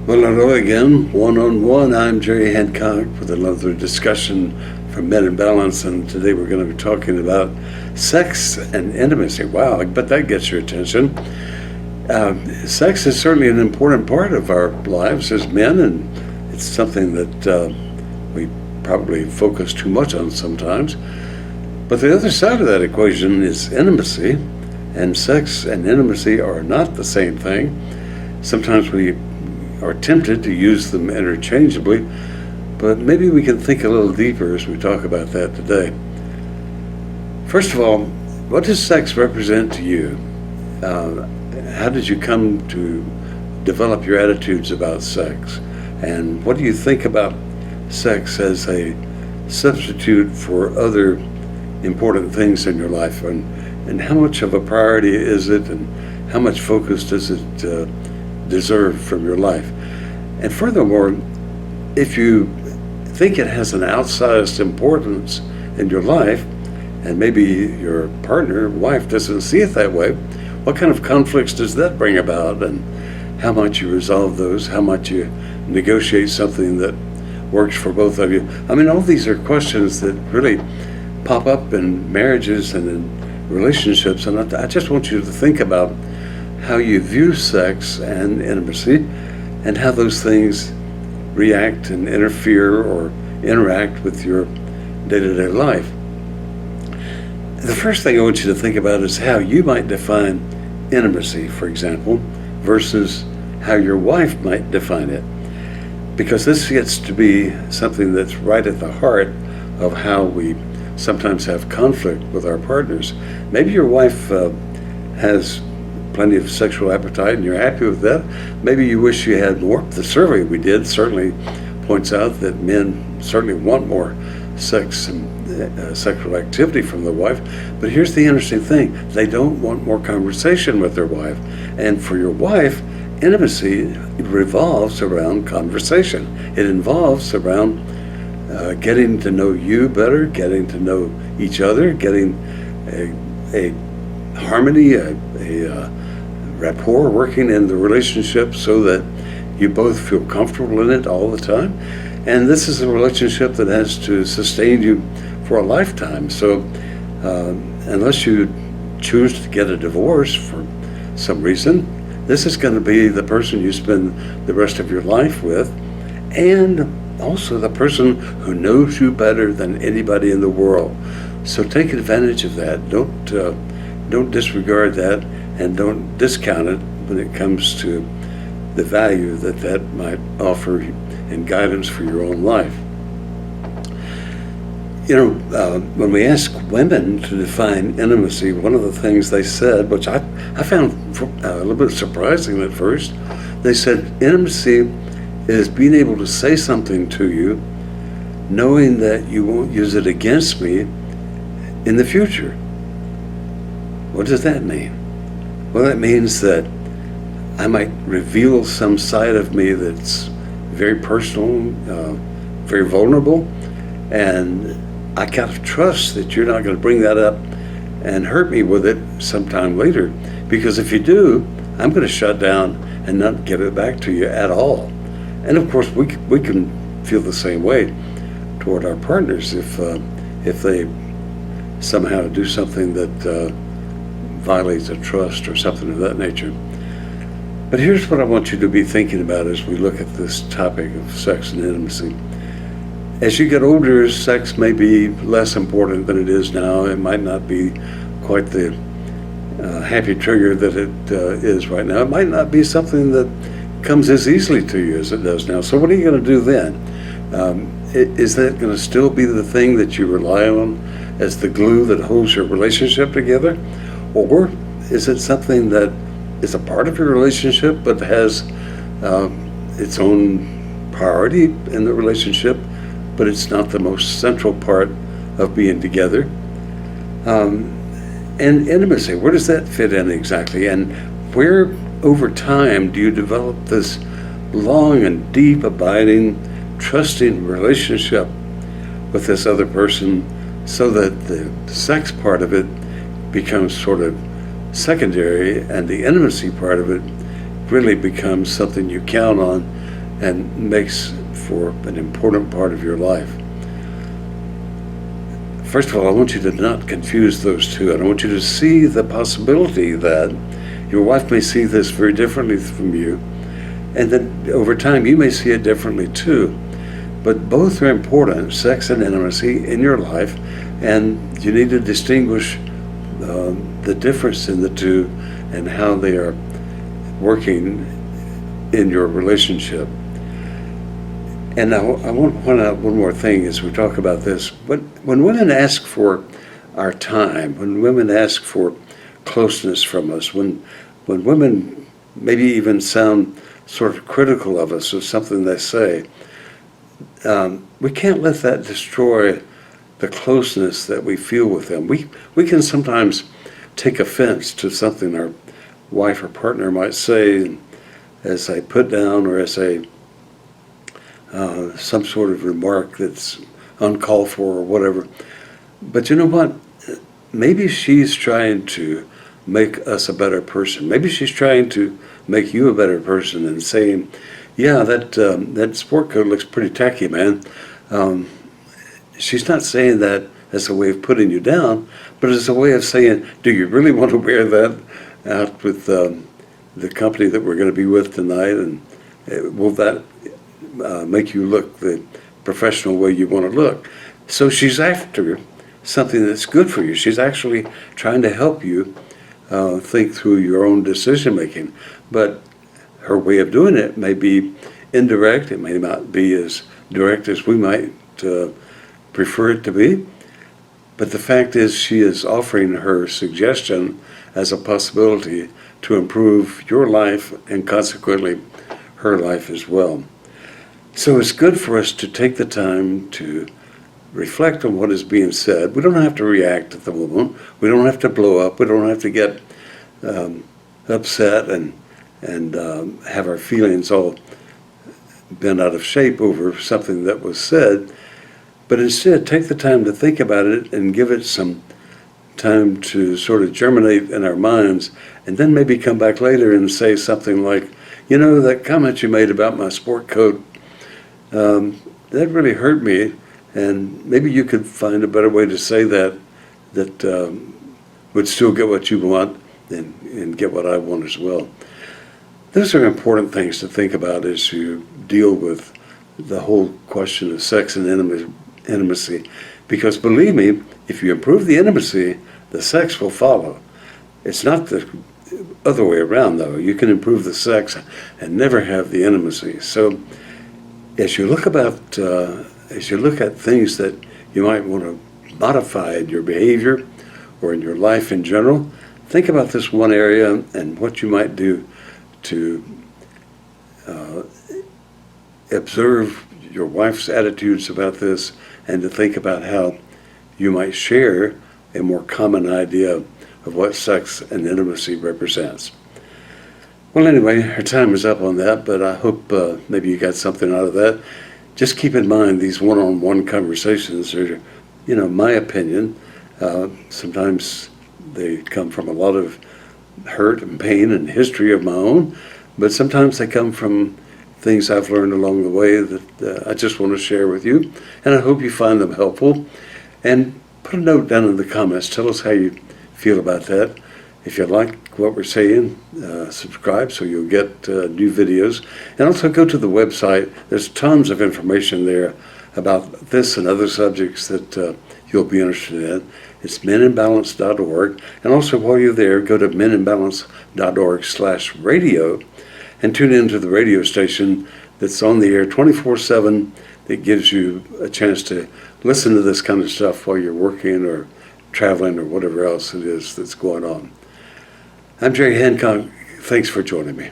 Well, hello again, one-on-one. I'm Jerry Hancock with another discussion from Men in Balance, and today we're going to be talking about sex and intimacy. Wow, I bet that gets your attention. Sex is certainly an important part of our lives as men, and it's something that we probably focus too much on sometimes. But the other side of that equation is intimacy, and sex and intimacy are not the same thing. Sometimes we are tempted to use them interchangeably, but maybe we can think a little deeper as we talk about that today. First of all, what does sex represent to you? How did you come to develop your attitudes about sex? And what do you think about sex as a substitute for other important things in your life? And how much of a priority is it, and how much focus does it deserve from your life? And furthermore, if you think it has an outsized importance in your life, and maybe your partner, wife, doesn't see it that way, what kind of conflicts does that bring about, and how might you resolve those? How might you negotiate something that works for both of you? I mean, all these are questions that really pop up in marriages and in relationships, and I just want you to think about how you view sex and intimacy, and how those things react and interfere or interact with your day-to-day life. The first thing I want you to think about is how you might define intimacy, for example, versus how your wife might define it. Because this gets to be something that's right at the heart of how we sometimes have conflict with our partners. Maybe your wife has plenty of sexual appetite and you're happy with that. Maybe you wish you had more. The survey we did certainly points out that men certainly want more sex and sexual activity from their wife. But here's the interesting thing: they don't want more conversation with their wife. And for your wife, intimacy revolves around conversation. It involves around getting to know you better, getting to know each other, getting a harmony, a rapport working in the relationship so that you both feel comfortable in it all the time. And this is a relationship that has to sustain you for a lifetime. So unless you choose to get a divorce for some reason, this is going to be the person you spend the rest of your life with, and also the person who knows you better than anybody in the world. So take advantage of that. Don't disregard that, and don't discount it when it comes to the value that that might offer and guidance for your own life. You know, when we ask women to define intimacy, one of the things they said, which I found a little bit surprising at first, they said intimacy is being able to say something to you knowing that you won't use it against me in the future. What does that mean? Well, that means that I might reveal some side of me that's very personal, very vulnerable, and I gotta trust that you're not gonna bring that up and hurt me with it sometime later. Because if you do, I'm gonna shut down and not give it back to you at all. And of course, we can feel the same way toward our partners if they somehow do something that violates a trust or something of that nature. But here's what I want you to be thinking about as we look at this topic of sex and intimacy. As you get older, sex may be less important than it is now. It might not be quite the happy trigger that it is right now. It might not be something that comes as easily to you as it does now. So what are you going to do then? Is that going to still be the thing that you rely on as the glue that holds your relationship together? Or is it something that is a part of your relationship but has its own priority in the relationship, but it's not the most central part of being together? And intimacy, where does that fit in exactly? And where over time do you develop this long and deep, abiding, trusting relationship with this other person so that the sex part of it becomes sort of secondary and the intimacy part of it really becomes something you count on and makes for an important part of your life. First of all, I want you to not confuse those two. And I want you to see the possibility that your wife may see this very differently from you, and that over time you may see it differently too. But both are important, sex and intimacy, in your life, and you need to distinguish the difference in the two and how they are working in your relationship. And I want to point out one more thing as we talk about this. When women ask for our time, when women ask for closeness from us, when women maybe even sound sort of critical of us or something they say, we can't let that destroy the closeness that we feel with them. We can sometimes take offense to something our wife or partner might say as a put down or as a some sort of remark that's uncalled for or whatever. But you know what? Maybe she's trying to make us a better person. Maybe she's trying to make you a better person and saying, yeah, that sport coat looks pretty tacky, man. She's not saying that as a way of putting you down, but as a way of saying, do you really want to wear that out with the company that we're going to be with tonight? And will that make you look the professional way you want to look? So she's after something that's good for you. She's actually trying to help you think through your own decision making. But her way of doing it may be indirect. It may not be as direct as we might prefer it to be. But the fact is, she is offering her suggestion as a possibility to improve your life and consequently her life as well. So it's good for us to take the time to reflect on what is being said. We don't have to react at the moment. We don't have to blow up. We don't have to get upset and have our feelings all bent out of shape over something that was said. But instead, take the time to think about it and give it some time to sort of germinate in our minds, and then maybe come back later and say something like, you know, that comment you made about my sport coat, that really hurt me, and maybe you could find a better way to say that would still get what you want and get what I want as well. Those are important things to think about as you deal with the whole question of sex and intimacy. Because believe me, if you improve the intimacy, the sex will follow. It's not the other way around, though. You can improve the sex and never have the intimacy. So as you look at things that you might want to modify in your behavior or in your life in general, think about this one area and what you might do to observe your wife's attitudes about this, and to think about how you might share a more common idea of what sex and intimacy represents. Well, anyway, our time is up on that, but I hope maybe you got something out of that. Just keep in mind these one-on-one conversations are, my opinion. Sometimes they come from a lot of hurt and pain and history of my own, but sometimes they come from things I've learned along the way that I just want to share with you, and I hope you find them helpful. And put a note down in the comments. Tell us how you feel about that. If you like what we're saying, subscribe so you'll get new videos. And also go to the website. There's tons of information there about this and other subjects that you'll be interested in. It's meninbalance.org. And also while you're there, go to meninbalance.org/radio and tune into the radio station that's on the air 24/7 that gives you a chance to listen to this kind of stuff while you're working or traveling or whatever else it is that's going on. I'm Jerry Hancock. Thanks for joining me.